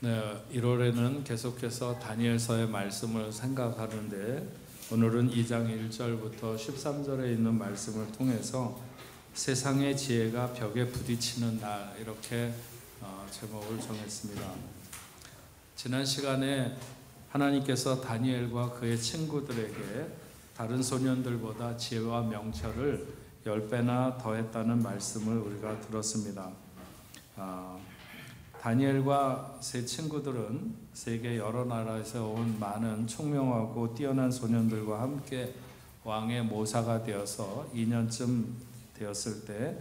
네, 1월에는 계속해서 다니엘서의 말씀을 생각하는데 오늘은 2장 1절부터 13절에 있는 말씀을 통해서 세상의 지혜가 벽에 부딪히는 날, 이렇게 제목을 정했습니다. 지난 시간에 하나님께서 다니엘과 그의 친구들에게 다른 소년들보다 지혜와 명철을 10배나 더했다는 말씀을 우리가 들었습니다. 다니엘과 세 친구들은 세계 여러 나라에서 온 많은 총명하고 뛰어난 소년들과 함께 왕의 모사가 되어서 2년쯤 되었을 때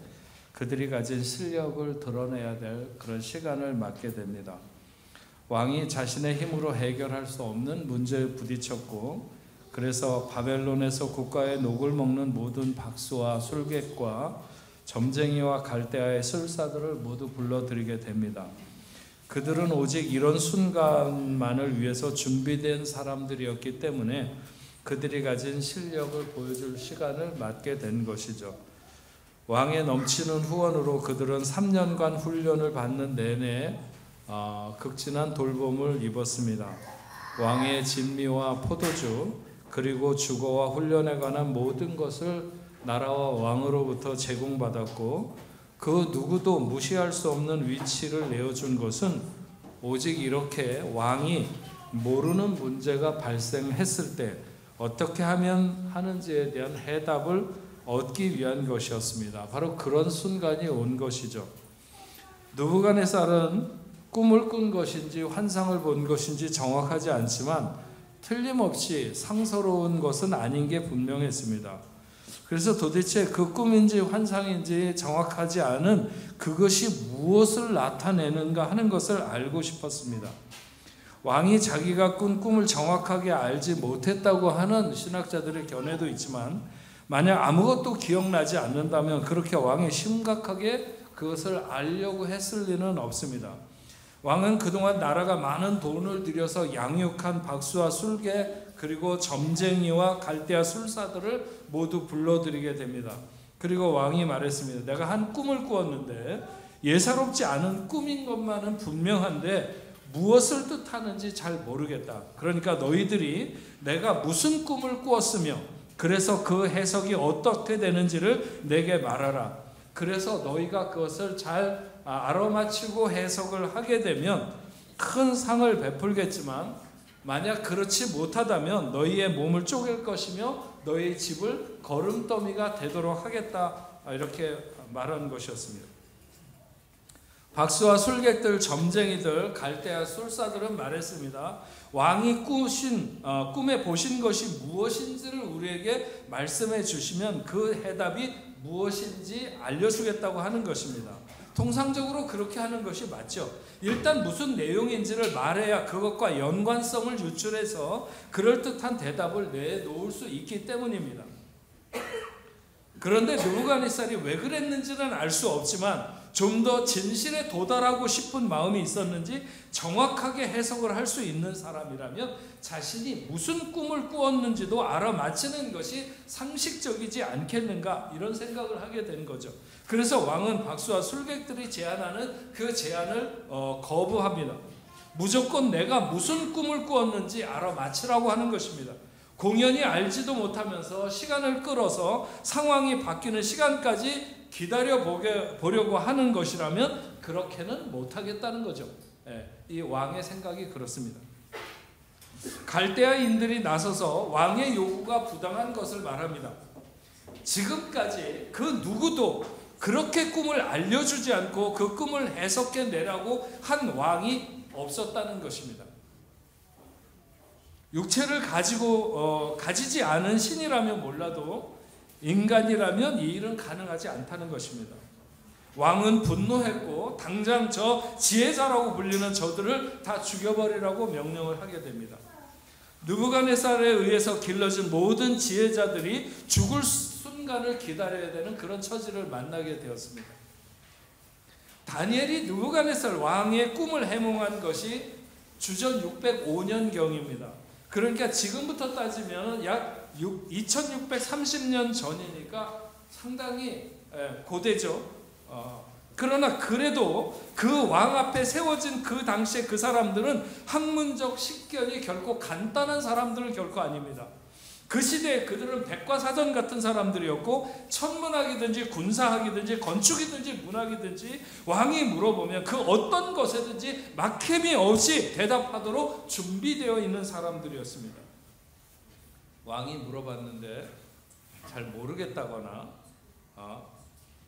그들이 가진 실력을 드러내야 될 그런 시간을 맞게 됩니다. 왕이 자신의 힘으로 해결할 수 없는 문제에 부딪혔고, 그래서 바벨론에서 국가의 녹을 먹는 모든 박수와 술객과 점쟁이와 갈대아의 술사들을 모두 불러들이게 됩니다. 그들은 오직 이런 순간만을 위해서 준비된 사람들이었기 때문에 그들이 가진 실력을 보여줄 시간을 맞게 된 것이죠. 왕의 넘치는 후원으로 그들은 3년간 훈련을 받는 내내 극진한 돌봄을 입었습니다. 왕의 진미와 포도주, 그리고 주거와 훈련에 관한 모든 것을 나라와 왕으로부터 제공받았고, 그 누구도 무시할 수 없는 위치를 내어준 것은 오직 이렇게 왕이 모르는 문제가 발생했을 때 어떻게 하면 하는지에 대한 해답을 얻기 위한 것이었습니다. 바로 그런 순간이 온 것이죠. 느부갓네살은 꿈을 꾼 것인지 환상을 본 것인지 정확하지 않지만 틀림없이 상서로운 것은 아닌 게 분명했습니다. 그래서 도대체 그 꿈인지 환상인지 정확하지 않은 그것이 무엇을 나타내는가 하는 것을 알고 싶었습니다. 왕이 자기가 꾼 꿈을 정확하게 알지 못했다고 하는 신학자들의 견해도 있지만, 만약 아무것도 기억나지 않는다면 그렇게 왕이 심각하게 그것을 알려고 했을 리는 없습니다. 왕은 그동안 나라가 많은 돈을 들여서 양육한 박수와 술개, 그리고 점쟁이와 갈대아 술사들을 모두 불러들이게 됩니다. 그리고 왕이 말했습니다. 내가 한 꿈을 꾸었는데 예사롭지 않은 꿈인 것만은 분명한데 무엇을 뜻하는지 잘 모르겠다. 그러니까 너희들이 내가 무슨 꿈을 꾸었으며 그래서 그 해석이 어떻게 되는지를 내게 말하라. 그래서 너희가 그것을 잘 알아맞히고 해석을 하게 되면 큰 상을 베풀겠지만, 만약 그렇지 못하다면 너희의 몸을 쪼갤 것이며 너희의 집을 거름더미가 되도록 하겠다, 이렇게 말한 것이었습니다. 박수와 술객들, 점쟁이들, 갈대아 술사들은 말했습니다. 왕이 꿈에 보신 것이 무엇인지를 우리에게 말씀해 주시면 그 해답이 무엇인지 알려주겠다고 하는 것입니다. 통상적으로 그렇게 하는 것이 맞죠. 일단 무슨 내용인지를 말해야 그것과 연관성을 유출해서 그럴듯한 대답을 내놓을 수 있기 때문입니다. 그런데 느부갓네살이 왜 그랬는지는 알 수 없지만 좀 더 진실에 도달하고 싶은 마음이 있었는지 정확하게 해석을 할 수 있는 사람이라면 자신이 무슨 꿈을 꾸었는지도 알아맞히는 것이 상식적이지 않겠는가, 이런 생각을 하게 된 거죠. 그래서 왕은 박수와 술객들이 제안하는 그 제안을 거부합니다. 무조건 내가 무슨 꿈을 꾸었는지 알아맞히라고 하는 것입니다. 공연히 알지도 못하면서 시간을 끌어서 상황이 바뀌는 시간까지 기다려보려고 하는 것이라면 그렇게는 못하겠다는 거죠. 이 왕의 생각이 그렇습니다. 갈대아인들이 나서서 왕의 요구가 부당한 것을 말합니다. 지금까지 그 누구도 그렇게 꿈을 알려주지 않고 그 꿈을 해석해내라고 한 왕이 없었다는 것입니다. 육체를 가지지 않은 신이라면 몰라도 인간이라면 이 일은 가능하지 않다는 것입니다. 왕은 분노했고 당장 저 지혜자라고 불리는 저들을 다 죽여버리라고 명령을 하게 됩니다. 느부갓네살에 의해서 길러진 모든 지혜자들이 죽을 순간을 기다려야 되는 그런 처지를 만나게 되었습니다. 다니엘이 느부갓네살 왕의 꿈을 해몽한 것이 주전 605년경입니다. 그러니까 지금부터 따지면 약 2630년 전이니까 상당히 고대죠. 그러나 그래도 그 왕 앞에 세워진 그 당시에 그 사람들은 학문적 식견이 결코 간단한 사람들은 결코 아닙니다. 그 시대에 그들은 백과사전 같은 사람들이었고 천문학이든지 군사학이든지 건축이든지 문학이든지 왕이 물어보면 그 어떤 것에든지 막힘이 없이 대답하도록 준비되어 있는 사람들이었습니다. 왕이 물어봤는데 잘 모르겠다거나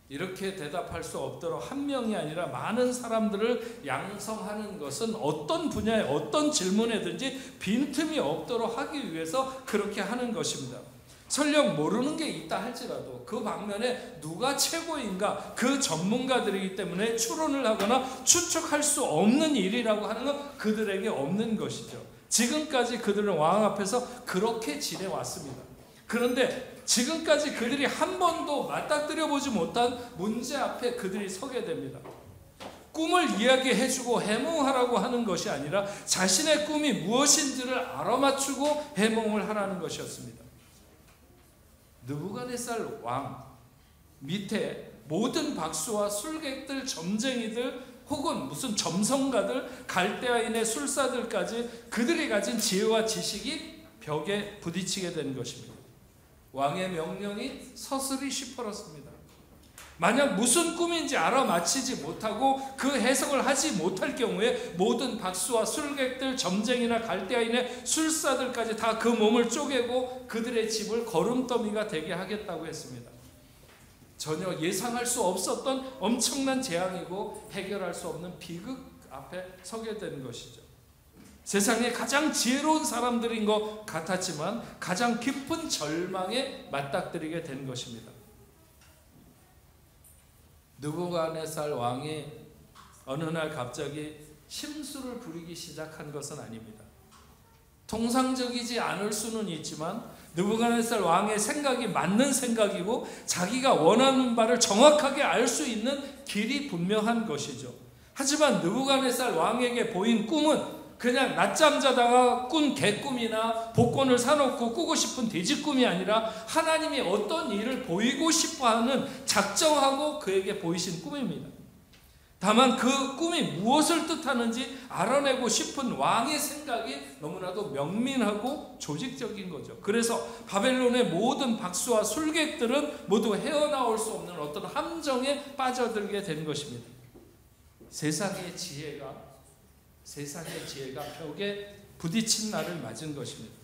이렇게 대답할 수 없도록 한 명이 아니라 많은 사람들을 양성하는 것은 어떤 분야에 어떤 질문에든지 빈틈이 없도록 하기 위해서 그렇게 하는 것입니다. 설령 모르는 게 있다 할지라도 그 방면에 누가 최고인가 그 전문가들이기 때문에 추론을 하거나 추측할 수 없는 일이라고 하는 건 그들에게 없는 것이죠. 지금까지 그들은 왕 앞에서 그렇게 지내왔습니다. 그런데 지금까지 그들이 한 번도 맞닥뜨려 보지 못한 문제 앞에 그들이 서게 됩니다. 꿈을 이야기해주고 해몽하라고 하는 것이 아니라 자신의 꿈이 무엇인지를 알아맞추고 해몽을 하라는 것이었습니다. 느부갓네살 왕 밑에 모든 박수와 술객들, 점쟁이들 혹은 무슨 점성가들, 갈대아인의 술사들까지 그들이 가진 지혜와 지식이 벽에 부딪히게 된 것입니다. 왕의 명령이 서슬이 시퍼렇습니다. 만약 무슨 꿈인지 알아맞히지 못하고 그 해석을 하지 못할 경우에 모든 박수와 술객들, 점쟁이나 갈대아인의 술사들까지 다 그 몸을 쪼개고 그들의 집을 거름더미가 되게 하겠다고 했습니다. 전혀 예상할 수 없었던 엄청난 재앙이고 해결할 수 없는 비극 앞에 서게 된 것이죠. 세상에 가장 지혜로운 사람들인 것 같았지만 가장 깊은 절망에 맞닥뜨리게 된 것입니다. 느부갓네살 왕이 어느 날 갑자기 심술을 부리기 시작한 것은 아닙니다. 통상적이지 않을 수는 있지만 느부갓네살 왕의 생각이 맞는 생각이고 자기가 원하는 바를 정확하게 알 수 있는 길이 분명한 것이죠. 하지만 느부갓네살 왕에게 보인 꿈은 그냥 낮잠 자다가 꾼 개꿈이나 복권을 사놓고 꾸고 싶은 돼지꿈이 아니라 하나님이 어떤 일을 보이고 싶어하는 작정하고 그에게 보이신 꿈입니다. 다만 그 꿈이 무엇을 뜻하는지 알아내고 싶은 왕의 생각이 너무나도 명민하고 조직적인 거죠. 그래서 바벨론의 모든 박수와 술객들은 모두 헤어나올 수 없는 어떤 함정에 빠져들게 된 것입니다. 세상의 지혜가 벽에 부딪힌 날을 맞은 것입니다.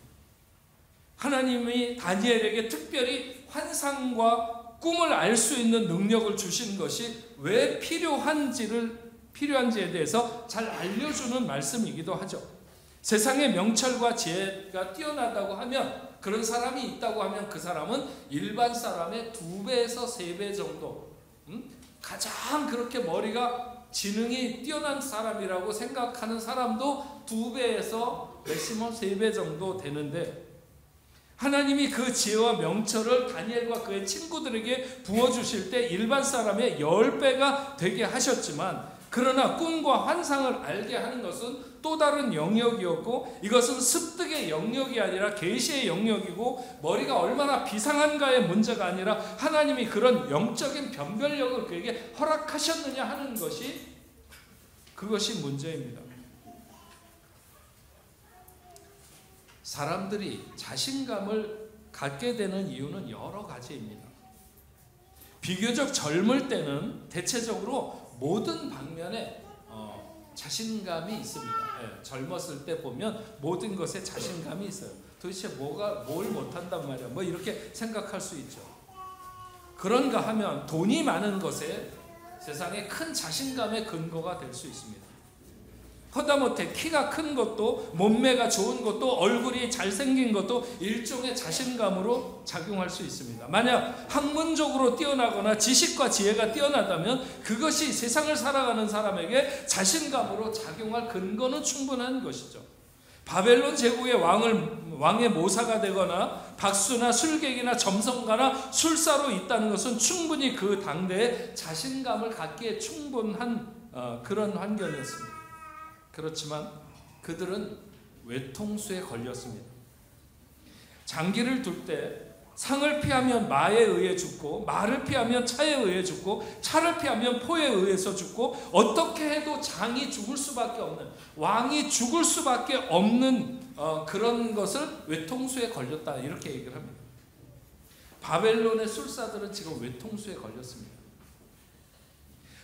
하나님이 다니엘에게 특별히 환상과 꿈을 알 수 있는 능력을 주신 것이 왜 필요한지에 대해서 잘 알려주는 말씀이기도 하죠. 세상의 명철과 지혜가 뛰어나다고 하면 그런 사람이 있다고 하면 그 사람은 일반 사람의 2배에서 3배 정도 가장 그렇게 머리가 지능이 뛰어난 사람이라고 생각하는 사람도 2배에서 맥시멈 3배 정도 되는데 하나님이 그 지혜와 명철을 다니엘과 그의 친구들에게 부어주실 때 일반 사람의 10배가 되게 하셨지만 그러나 꿈과 환상을 알게 하는 것은 또 다른 영역이었고 이것은 습득의 영역이 아니라 계시의 영역이고 머리가 얼마나 비상한가의 문제가 아니라 하나님이 그런 영적인 변별력을 그에게 허락하셨느냐 하는 것이 그것이 문제입니다. 사람들이 자신감을 갖게 되는 이유는 여러 가지입니다. 비교적 젊을 때는 대체적으로 모든 방면에 자신감이 있습니다. 네, 젊었을 때 보면 모든 것에 자신감이 있어요. 도대체 뭘 못한단 말이야. 뭐 이렇게 생각할 수 있죠. 그런가 하면 돈이 많은 것에 세상에 큰 자신감의 근거가 될 수 있습니다. 허다못해 키가 큰 것도 몸매가 좋은 것도 얼굴이 잘생긴 것도 일종의 자신감으로 작용할 수 있습니다. 만약 학문적으로 뛰어나거나 지식과 지혜가 뛰어나다면 그것이 세상을 살아가는 사람에게 자신감으로 작용할 근거는 충분한 것이죠. 바벨론 제국의 왕의 모사가 되거나 박수나 술객이나 점성가나 술사로 있다는 것은 충분히 그 당대에 자신감을 갖기에 충분한 그런 환경이었습니다. 그렇지만 그들은 외통수에 걸렸습니다. 장기를 둘 때 상을 피하면 마에 의해 죽고, 마를 피하면 차에 의해 죽고, 차를 피하면 포에 의해서 죽고, 어떻게 해도 장이 죽을 수밖에 없는, 왕이 죽을 수밖에 없는 그런 것을 외통수에 걸렸다, 이렇게 얘기를 합니다. 바벨론의 술사들은 지금 외통수에 걸렸습니다.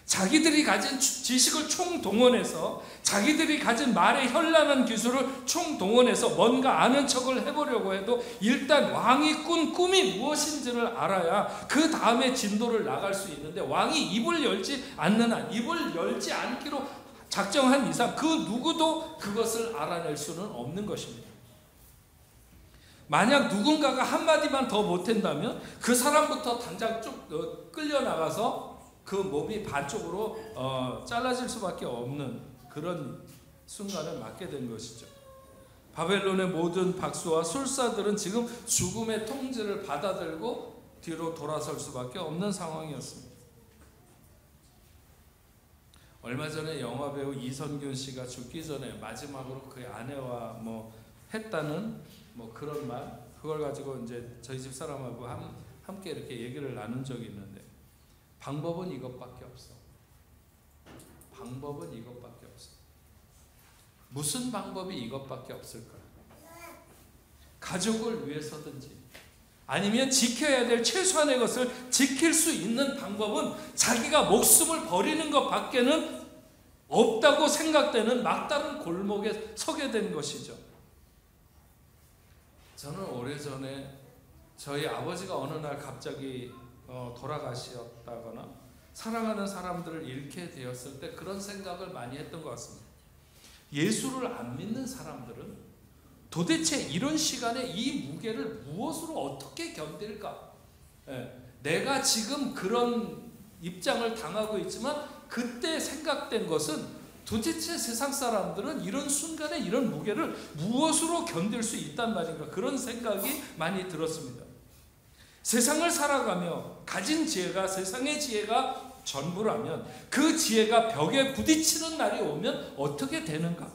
자기들이 가진 지식을 총동원해서, 자기들이 가진 말의 현란한 기술을 총동원해서 뭔가 아는 척을 해보려고 해도 일단 왕이 꾼 꿈이 무엇인지를 알아야 그 다음에 진도를 나갈 수 있는데, 왕이 입을 열지 않는 한, 입을 열지 않기로 작정한 이상 그 누구도 그것을 알아낼 수는 없는 것입니다. 만약 누군가가 한마디만 더 못한다면 그 사람부터 당장 쭉 끌려나가서 그 몸이 반쪽으로 잘라질 수밖에 없는 그런 순간을 맞게 된 것이죠. 바벨론의 모든 박수와 술사들은 지금 죽음의 통지를 받아들고 뒤로 돌아설 수밖에 없는 상황이었습니다. 얼마 전에 영화배우 이선균 씨가 죽기 전에 마지막으로 그의 아내와 했다는 그런 말, 그걸 가지고 이제 저희 집 사람하고 함께 이렇게 얘기를 나눈 적이 있는데, 방법은 이것밖에 없어. 방법은 이것밖에 없어. 무슨 방법이 이것밖에 없을까? 가족을 위해서든지 아니면 지켜야 될 최소한의 것을 지킬 수 있는 방법은 자기가 목숨을 버리는 것밖에는 없다고 생각되는 막다른 골목에 서게 된 것이죠. 저는 오래전에 저희 아버지가 어느 날 갑자기 돌아가셨다거나 사랑하는 사람들을 잃게 되었을 때 그런 생각을 많이 했던 것 같습니다. 예수를 안 믿는 사람들은 도대체 이런 시간에 이 무게를 무엇으로 어떻게 견딜까? 내가 지금 그런 입장을 당하고 있지만 그때 생각된 것은 도대체 세상 사람들은 이런 순간에 이런 무게를 무엇으로 견딜 수 있단 말인가, 그런 생각이 많이 들었습니다. 세상을 살아가며 가진 지혜가 세상의 지혜가 전부라면 그 지혜가 벽에 부딪히는 날이 오면 어떻게 되는가?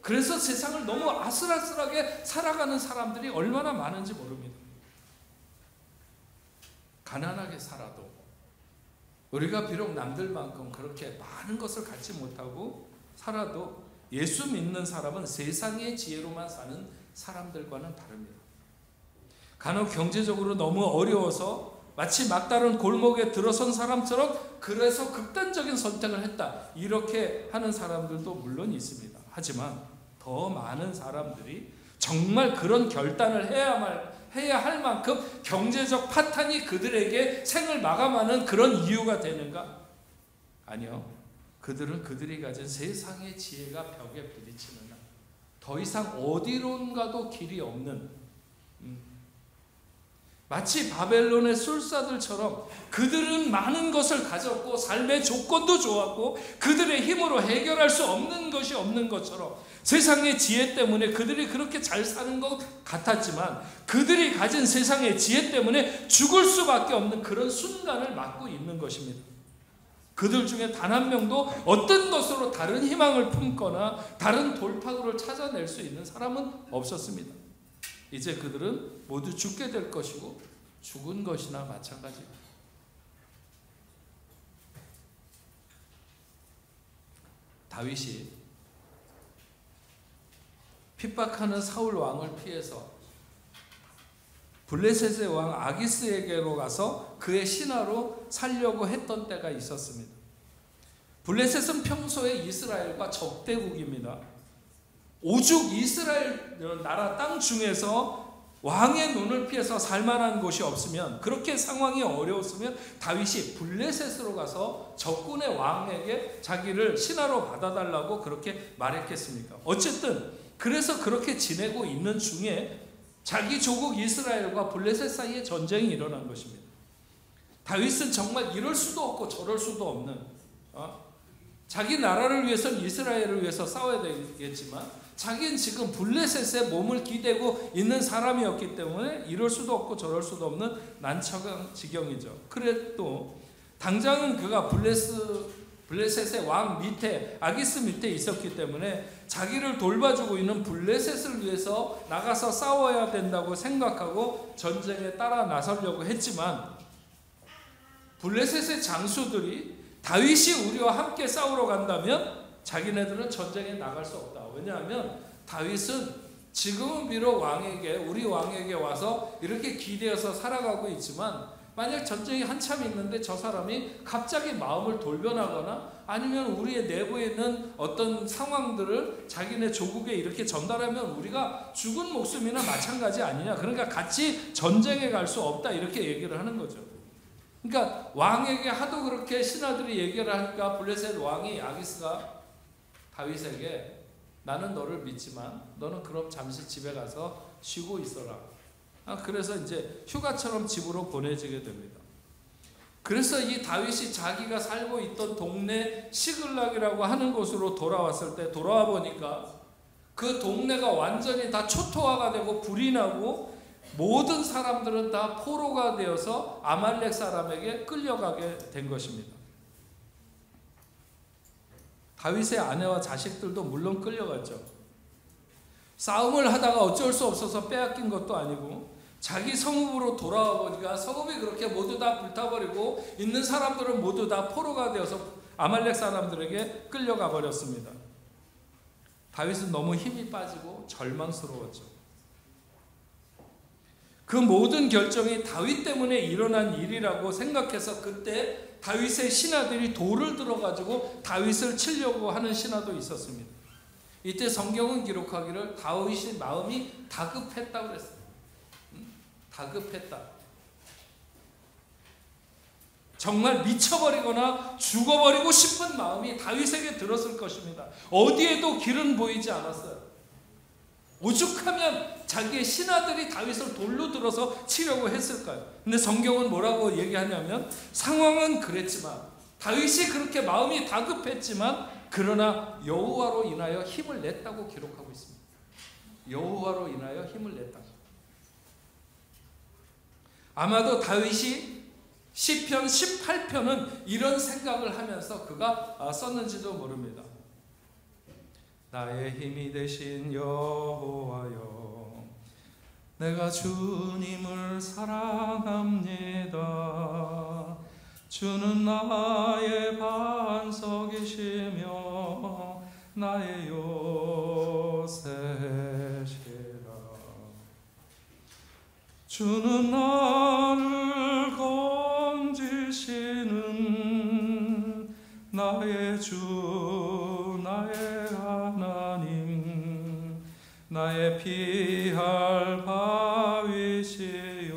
그래서 세상을 너무 아슬아슬하게 살아가는 사람들이 얼마나 많은지 모릅니다. 가난하게 살아도, 우리가 비록 남들만큼 그렇게 많은 것을 갖지 못하고 살아도 예수 믿는 사람은 세상의 지혜로만 사는 사람들과는 다릅니다. 간혹 경제적으로 너무 어려워서 마치 막다른 골목에 들어선 사람처럼 그래서 극단적인 선택을 했다, 이렇게 하는 사람들도 물론 있습니다. 하지만 더 많은 사람들이 정말 그런 결단을 해야 할 만큼 경제적 파탄이 그들에게 생을 마감하는 그런 이유가 되는가? 아니요. 그들은 그들이 가진 세상의 지혜가 벽에 부딪히는 날, 더 이상 어디론가도 길이 없는, 마치 바벨론의 술사들처럼 그들은 많은 것을 가졌고 삶의 조건도 좋았고 그들의 힘으로 해결할 수 없는 것이 없는 것처럼 세상의 지혜 때문에 그들이 그렇게 잘 사는 것 같았지만 그들이 가진 세상의 지혜 때문에 죽을 수밖에 없는 그런 순간을 맞고 있는 것입니다. 그들 중에 단 한 명도 어떤 것으로 다른 희망을 품거나 다른 돌파구를 찾아낼 수 있는 사람은 없었습니다. 이제 그들은 모두 죽게 될 것이고 죽은 것이나 마찬가지입니다. 다윗이 핍박하는 사울 왕을 피해서 블레셋의 왕 아기스에게로 가서 그의 신하로 살려고 했던 때가 있었습니다. 블레셋은 평소에 이스라엘과 적대국입니다. 오죽 이스라엘 나라 땅 중에서 왕의 눈을 피해서 살만한 곳이 없으면, 그렇게 상황이 어려웠으면 다윗이 블레셋으로 가서 적군의 왕에게 자기를 신하로 받아달라고 그렇게 말했겠습니까? 어쨌든 그래서 그렇게 지내고 있는 중에 자기 조국 이스라엘과 블레셋 사이에 전쟁이 일어난 것입니다. 다윗은 정말 이럴 수도 없고 저럴 수도 없는, 자기 나라를 위해서는 이스라엘을 위해서 싸워야 되겠지만 자기는 지금 블레셋에 몸을 기대고 있는 사람이었기 때문에 이럴 수도 없고 저럴 수도 없는 난처한 지경이죠. 그래도 당장은 그가 블레셋 블레셋의 왕 밑에, 아기스 밑에 있었기 때문에 자기를 돌봐주고 있는 블레셋을 위해서 나가서 싸워야 된다고 생각하고 전쟁에 따라 나서려고 했지만, 블레셋의 장수들이 다윗이 우리와 함께 싸우러 간다면 자기네들은 전쟁에 나갈 수 없다. 왜냐하면 다윗은 지금은 비록 우리 왕에게 와서 이렇게 기대어서 살아가고 있지만, 만약 전쟁이 한참 있는데 저 사람이 갑자기 마음을 돌변하거나 아니면 우리의 내부에 있는 어떤 상황들을 자기네 조국에 이렇게 전달하면 우리가 죽은 목숨이나 마찬가지 아니냐. 그러니까 같이 전쟁에 갈 수 없다, 이렇게 얘기를 하는 거죠. 그러니까 왕에게 하도 그렇게 신하들이 얘기를 하니까 블레셋 왕이 아기스가 다윗에게 나는 너를 믿지만 너는 그럼 잠시 집에 가서 쉬고 있어라. 그래서 이제 휴가처럼 집으로 보내지게 됩니다. 그래서 이 다윗이 자기가 살고 있던 동네 시글락이라고 하는 곳으로 돌아왔을 때, 돌아와 보니까 그 동네가 완전히 다 초토화가 되고 불이 나고 모든 사람들은 다 포로가 되어서 아말렉 사람에게 끌려가게 된 것입니다. 다윗의 아내와 자식들도 물론 끌려갔죠. 싸움을 하다가 어쩔 수 없어서 빼앗긴 것도 아니고, 자기 성읍으로 돌아와 보니까 성읍이 그렇게 모두 다 불타버리고 있는 사람들은 모두 다 포로가 되어서 아말렉 사람들에게 끌려가 버렸습니다. 다윗은 너무 힘이 빠지고 절망스러웠죠. 그 모든 결정이 다윗 때문에 일어난 일이라고 생각해서 그때 다윗의 신하들이 돌을 들어가지고 다윗을 치려고 하는 신하도 있었습니다. 이때 성경은 기록하기를 다윗의 마음이 다급했다고 그랬어요. 다급했다. 정말 미쳐버리거나 죽어버리고 싶은 마음이 다윗에게 들었을 것입니다. 어디에도 길은 보이지 않았어요. 오죽하면 자기의 신하들이 다윗을 돌로 들어서 치려고 했을까요? 근데 성경은 뭐라고 얘기하냐면, 상황은 그랬지만, 다윗이 그렇게 마음이 다급했지만 그러나 여호와로 인하여 힘을 냈다고 기록하고 있습니다. 여호와로 인하여 힘을 냈다. 아마도 다윗이 시편 18편은 이런 생각을 하면서 그가 썼는지도 모릅니다. 나의 힘이 되신 여호와여, 내가 주님을 사랑합니다. 주는 나의 반석이시며 나의 요새시라. 주는 나를 건지시는 나의 주, 나의 하나님, 나의 피할 바위시요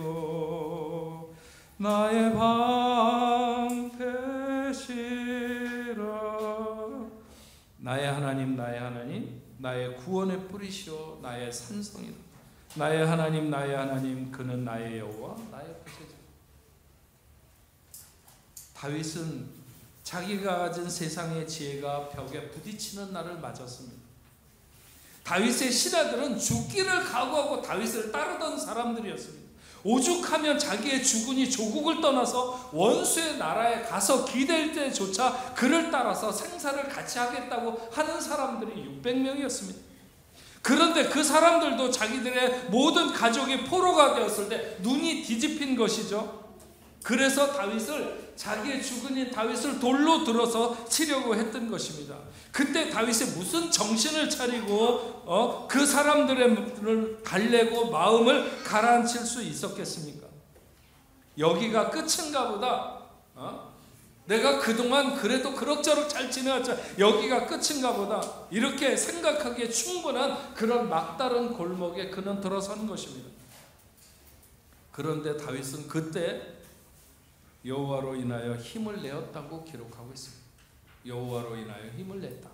나의 방패시라. 나의 하나님, 나의 하나님, 나의 구원의 뿌리시오 나의 산성이라. 나의 하나님, 나의 하나님, 그는 나의 여호와, 나의 구세주. 다윗은 자기가 가진 세상의 지혜가 벽에 부딪히는 날을 맞았습니다. 다윗의 신하들은 죽기를 각오하고 다윗을 따르던 사람들이었습니다. 오죽하면 자기의 주군이 조국을 떠나서 원수의 나라에 가서 기댈 때조차 그를 따라서 생사를 같이 하겠다고 하는 사람들이 600명이었습니다. 그런데 그 사람들도 자기들의 모든 가족이 포로가 되었을 때 눈이 뒤집힌 것이죠. 그래서 다윗을, 자기의 주군인 다윗을 돌로 들어서 치려고 했던 것입니다. 그때 다윗이 무슨 정신을 차리고 그 사람들을 달래고 마음을 가라앉힐 수 있었겠습니까? 여기가 끝인가 보다. 내가 그동안 그래도 그럭저럭 잘 지내왔자 여기가 끝인가 보다, 이렇게 생각하기에 충분한 그런 막다른 골목에 그는 들어선 것입니다. 그런데 다윗은 그때 여호와로 인하여 힘을 내었다고 기록하고 있습니다. 여호와로 인하여 힘을 냈다.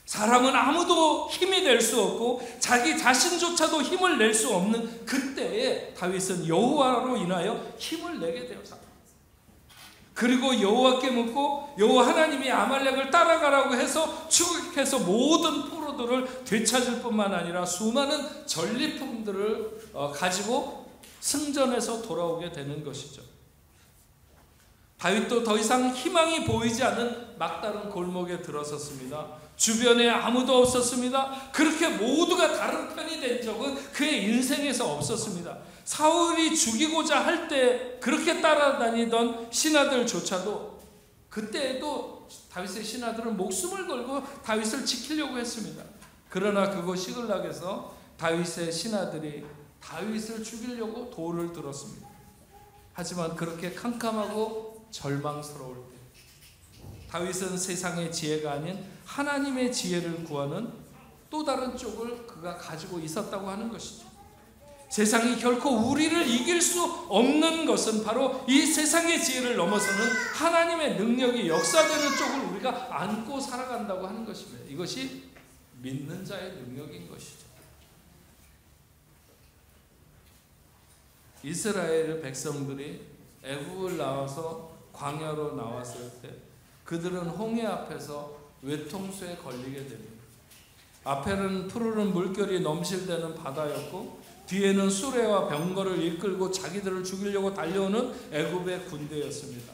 사람은 아무도 힘이 낼 수 없고 자기 자신조차도 힘을 낼 수 없는 그때에 다윗은 여호와로 인하여 힘을 내게 되었다. 그리고 여호와께 묻고 여호와 하나님이 아말렉을 따라가라고 해서 추격해서 모든 포로들을 되찾을 뿐만 아니라 수많은 전리품들을 가지고 승전해서 돌아오게 되는 것이죠. 다윗도 더 이상 희망이 보이지 않는 막다른 골목에 들어섰습니다. 주변에 아무도 없었습니다. 그렇게 모두가 다른 편이 된 적은 그의 인생에서 없었습니다. 사울이 죽이고자 할 때 그렇게 따라다니던 신하들조차도 그때에도 다윗의 신하들은 목숨을 걸고 다윗을 지키려고 했습니다. 그러나 그곳 시글락에서 다윗의 신하들이 다윗을 죽이려고 돌을 들었습니다. 하지만 그렇게 캄캄하고 절망스러울 때 다윗은 세상의 지혜가 아닌 하나님의 지혜를 구하는 또 다른 쪽을 그가 가지고 있었다고 하는 것이죠. 세상이 결코 우리를 이길 수 없는 것은 바로 이 세상의 지혜를 넘어서는 하나님의 능력이 역사되는 쪽을 우리가 안고 살아간다고 하는 것입니다. 이것이 믿는 자의 능력인 것이죠. 이스라엘 백성들이 애굽을 나와서 광야로 나왔을 때 그들은 홍해 앞에서 외통수에 걸리게 됩니다. 앞에는 푸르른 물결이 넘실대는 바다였고 뒤에는 수레와 병거를 이끌고 자기들을 죽이려고 달려오는 애굽의 군대였습니다.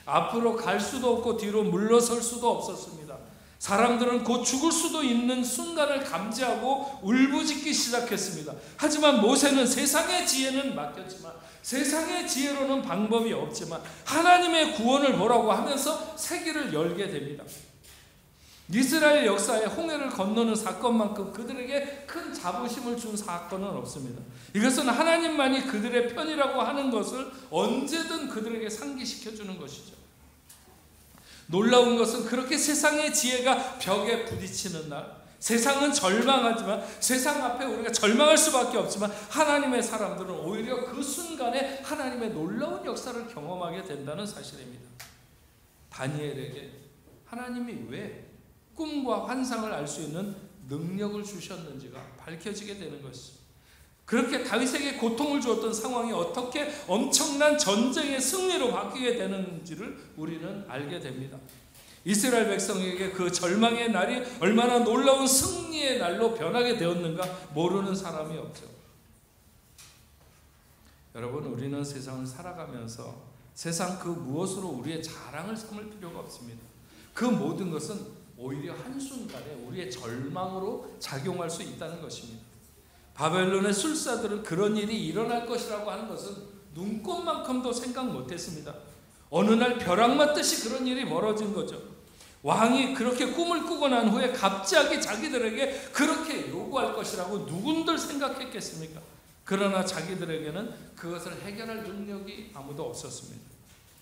앞으로 갈 수도 없고 뒤로 물러설 수도 없었습니다. 사람들은 곧 죽을 수도 있는 순간을 감지하고 울부짖기 시작했습니다. 하지만 모세는 세상의 지혜는 맡겼지만 세상의 지혜로는 방법이 없지만 하나님의 구원을 보라고 하면서 세계를 열게 됩니다. 이스라엘 역사에 홍해를 건너는 사건만큼 그들에게 큰 자부심을 준 사건은 없습니다. 이것은 하나님만이 그들의 편이라고 하는 것을 언제든 그들에게 상기시켜주는 것이죠. 놀라운 것은 그렇게 세상의 지혜가 벽에 부딪히는 날, 세상은 절망하지만 세상 앞에 우리가 절망할 수밖에 없지만 하나님의 사람들은 오히려 그 순간에 하나님의 놀라운 역사를 경험하게 된다는 사실입니다. 다니엘에게 하나님이 왜 꿈과 환상을 알 수 있는 능력을 주셨는지가 밝혀지게 되는 것이죠. 그렇게 다윗에게 고통을 주었던 상황이 어떻게 엄청난 전쟁의 승리로 바뀌게 되는지를 우리는 알게 됩니다. 이스라엘 백성에게 그 절망의 날이 얼마나 놀라운 승리의 날로 변하게 되었는가 모르는 사람이 없죠. 여러분, 우리는 세상을 살아가면서 세상 그 무엇으로 우리의 자랑을 삼을 필요가 없습니다. 그 모든 것은 오히려 한순간에 우리의 절망으로 작용할 수 있다는 것입니다. 바벨론의 술사들은 그런 일이 일어날 것이라고 하는 것은 눈꽃만큼도 생각 못했습니다. 어느 날 벼락 맞듯이 그런 일이 벌어진 거죠. 왕이 그렇게 꿈을 꾸고 난 후에 갑자기 자기들에게 그렇게 요구할 것이라고 누군들 생각했겠습니까? 그러나 자기들에게는 그것을 해결할 능력이 아무도 없었습니다.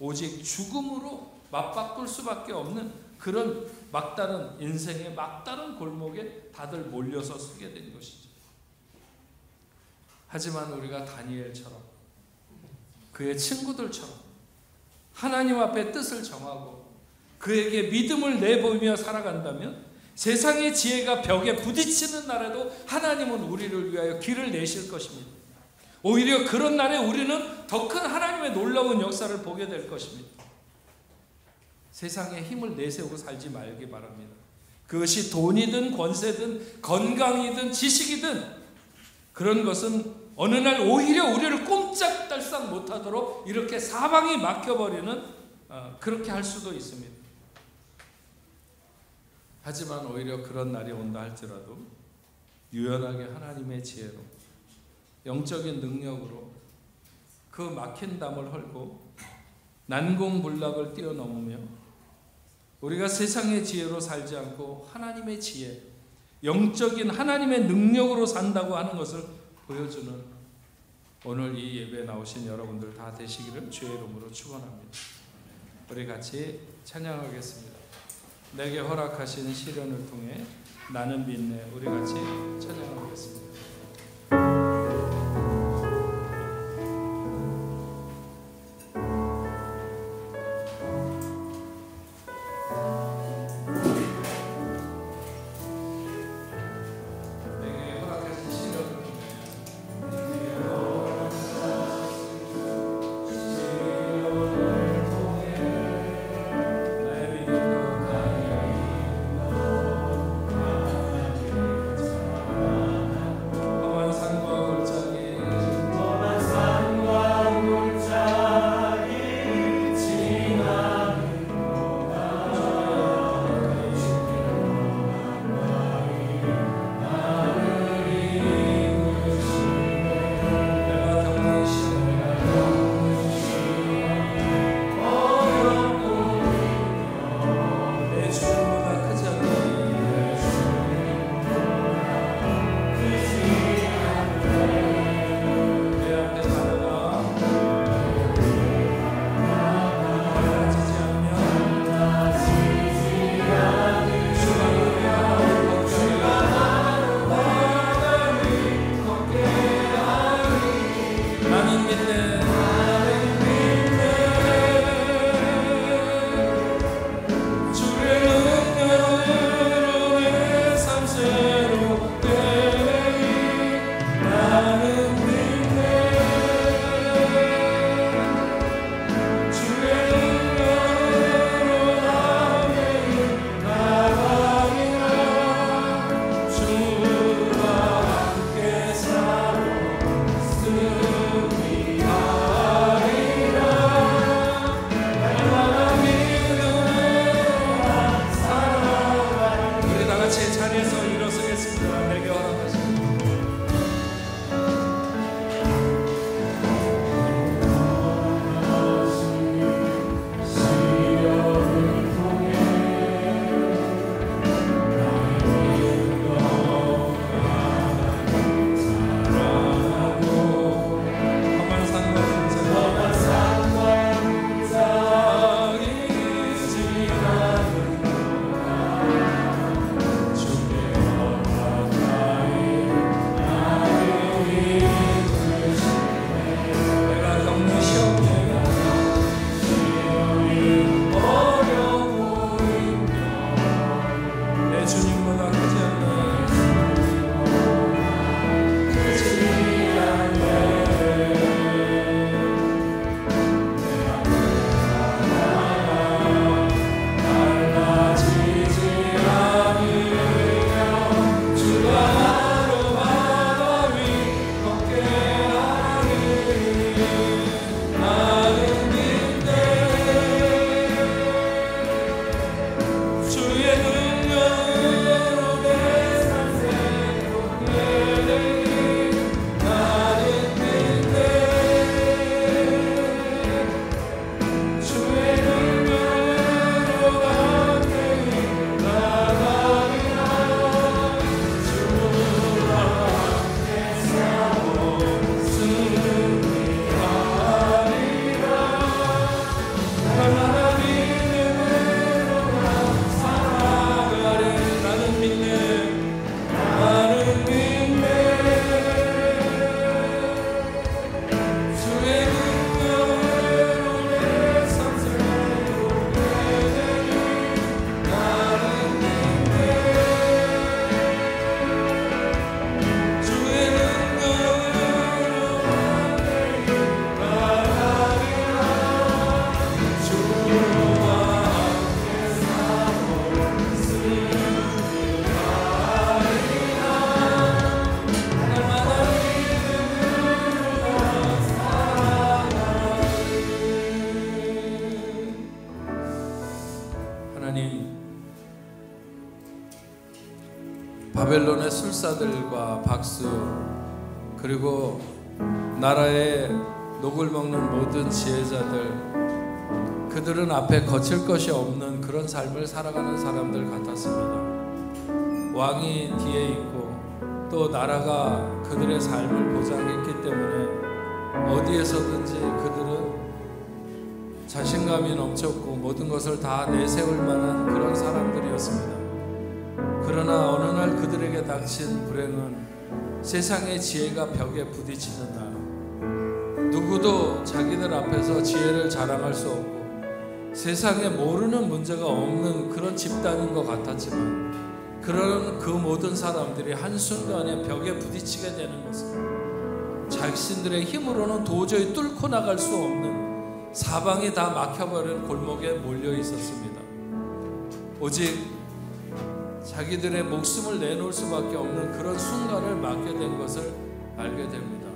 오직 죽음으로 맞바꿀 수밖에 없는 그런 막다른 인생의 막다른 골목에 다들 몰려서 서게 된 것이죠. 하지만 우리가 다니엘처럼 그의 친구들처럼 하나님 앞에 뜻을 정하고 그에게 믿음을 내보이며 살아간다면 세상의 지혜가 벽에 부딪히는 날에도 하나님은 우리를 위하여 길을 내실 것입니다. 오히려 그런 날에 우리는 더 큰 하나님의 놀라운 역사를 보게 될 것입니다. 세상에 힘을 내세우고 살지 말기 바랍니다. 그것이 돈이든 권세든 건강이든 지식이든 그런 것은 어느 날 오히려 우리를 꼼짝달싹 못하도록 이렇게 사방이 막혀버리는 그렇게 할 수도 있습니다. 하지만 오히려 그런 날이 온다 할지라도 유연하게 하나님의 지혜로 영적인 능력으로 그 막힌 담을 헐고 난공불락을 뛰어넘으며 우리가 세상의 지혜로 살지 않고 하나님의 지혜, 영적인 하나님의 능력으로 산다고 하는 것을 보여주는 오늘 이 예배에 나오신 여러분들 다 되시기를 주의 이름으로 축원합니다. 우리 같이 찬양하겠습니다. 내게 허락하신 시련을 통해 나는 믿네. 우리 같이 찬양하겠습니다. 바벨론의 술사들과 박수, 그리고 나라의 녹을 먹는 모든 지혜자들, 그들은 앞에 거칠 것이 없는 그런 삶을 살아가는 사람들 같았습니다. 왕이 뒤에 있고 또 나라가 그들의 삶을 보장했기 때문에 어디에서든지 그들은 자신감이 넘쳤고 모든 것을 다 내세울 만한 그런 사람들이었습니다. 그러나 어느 날 그들에게 닥친 불행은 세상의 지혜가 벽에 부딪히는 날, 누구도 자기들 앞에서 지혜를 자랑할 수 없고 세상에 모르는 문제가 없는 그런 집단인 것 같았지만, 그런 그 모든 사람들이 한순간에 벽에 부딪히게 되는 것은 자신들의 힘으로는 도저히 뚫고 나갈 수 없는 사방이 다 막혀버린 골목에 몰려 있었습니다. 오직 자기들의 목숨을 내놓을 수밖에 없는 그런 순간을 맞게 된 것을 알게 됩니다.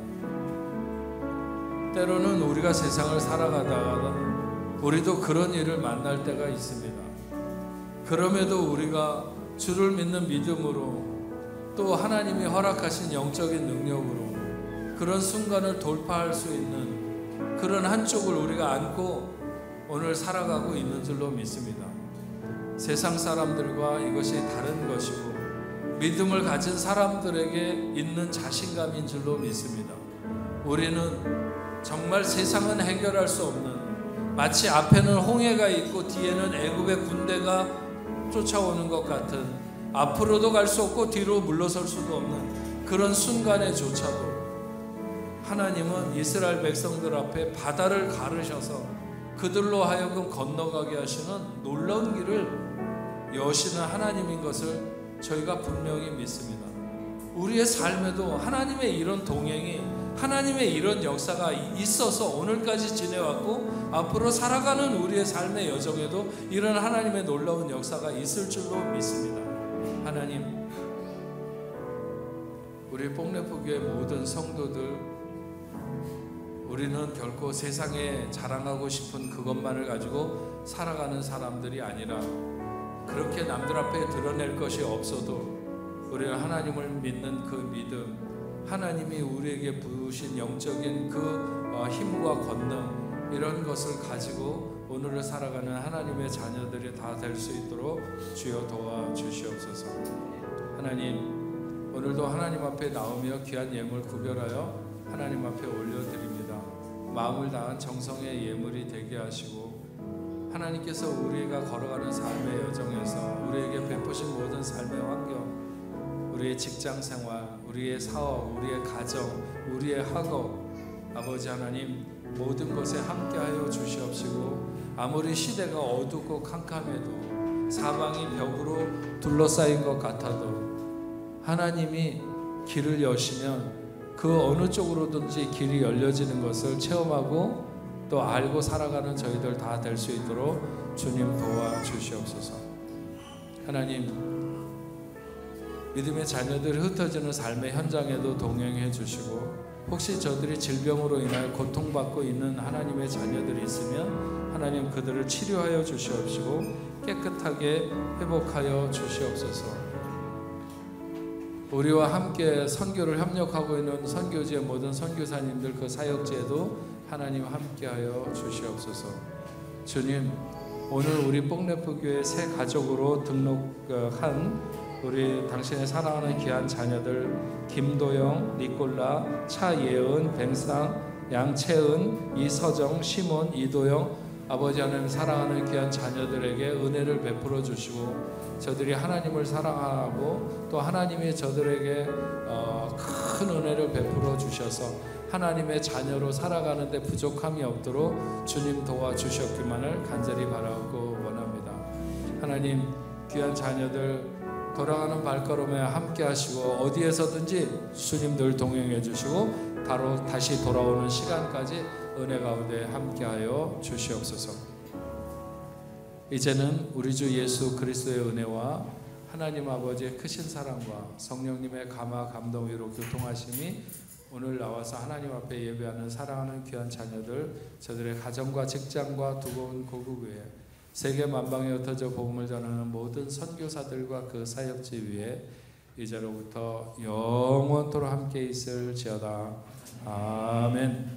때로는 우리가 세상을 살아가다가 우리도 그런 일을 만날 때가 있습니다. 그럼에도 우리가 주를 믿는 믿음으로 또 하나님이 허락하신 영적인 능력으로 그런 순간을 돌파할 수 있는 그런 한쪽을 우리가 안고 오늘 살아가고 있는 줄로 믿습니다. 세상 사람들과 이것이 다른 것이고 믿음을 가진 사람들에게 있는 자신감인 줄로 믿습니다. 우리는 정말 세상은 해결할 수 없는, 마치 앞에는 홍해가 있고 뒤에는 애굽의 군대가 쫓아오는 것 같은, 앞으로도 갈 수 없고 뒤로 물러설 수도 없는 그런 순간에조차도 하나님은 이스라엘 백성들 앞에 바다를 가르셔서 그들로 하여금 건너가게 하시는 놀라운 길을 여시는 하나님인 것을 저희가 분명히 믿습니다. 우리의 삶에도 하나님의 이런 동행이, 하나님의 이런 역사가 있어서 오늘까지 지내왔고 앞으로 살아가는 우리의 삶의 여정에도 이런 하나님의 놀라운 역사가 있을 줄로 믿습니다. 하나님, 우리 뽕래포교의 모든 성도들, 우리는 결코 세상에 자랑하고 싶은 그것만을 가지고 살아가는 사람들이 아니라, 그렇게 남들 앞에 드러낼 것이 없어도 우리는 하나님을 믿는 그 믿음, 하나님이 우리에게 부으신 영적인 그 힘과 권능, 이런 것을 가지고 오늘을 살아가는 하나님의 자녀들이 다 될 수 있도록 주여 도와주시옵소서. 하나님, 오늘도 하나님 앞에 나오며 귀한 예물 구별하여 하나님 앞에 올려드립니다. 마음을 다한 정성의 예물이 되게 하시고, 하나님께서 우리가 걸어가는 삶의 여정에서 우리에게 베푸신 모든 삶의 환경, 우리의 직장 생활, 우리의 사업, 우리의 가정, 우리의 학업, 아버지 하나님 모든 것에 함께하여 주시옵시고, 아무리 시대가 어둡고 캄캄해도 사방이 벽으로 둘러싸인 것 같아도 하나님이 길을 여시면 그 어느 쪽으로든지 길이 열려지는 것을 체험하고 또 알고 살아가는 저희들 다 될 수 있도록 주님 도와주시옵소서. 하나님, 믿음의 자녀들이 흩어지는 삶의 현장에도 동행해 주시고, 혹시 저들이 질병으로 인하여 고통받고 있는 하나님의 자녀들이 있으면 하나님 그들을 치료하여 주시옵시고 깨끗하게 회복하여 주시옵소서. 우리와 함께 선교를 협력하고 있는 선교지의 모든 선교사님들, 그 사역지에도 하나님 함께하여 주시옵소서. 주님, 오늘 우리 뽕래포교회 새 가족으로 등록한 우리 당신의 사랑하는 귀한 자녀들 김도영, 니콜라, 차예은, 뱅상, 양채은, 이서정, 시몬, 이도영, 아버지 하나님 사랑하는 귀한 자녀들에게 은혜를 베풀어 주시고, 저들이 하나님을 사랑하고 또 하나님이 저들에게 큰 은혜를 베풀어 주셔서 하나님의 자녀로 살아가는데 부족함이 없도록 주님 도와주셨기만을 간절히 바라고 원합니다. 하나님, 귀한 자녀들 돌아가는 발걸음에 함께 하시고 어디에서든지 주님 늘 동행해 주시고 다시 돌아오는 시간까지 은혜 가운데 함께하여 주시옵소서. 이제는 우리 주 예수 그리스도의 은혜와 하나님 아버지의 크신 사랑과 성령님의 감화 감동으로 교통하심이 오늘 나와서 하나님 앞에 예배하는 사랑하는 귀한 자녀들, 저들의 가정과 직장과 두고온 고국 위에 세계 만방에 흩어져 복음을 전하는 모든 선교사들과 그 사역지 위에 이제로부터 영원토록 함께 있을지어다. 아멘.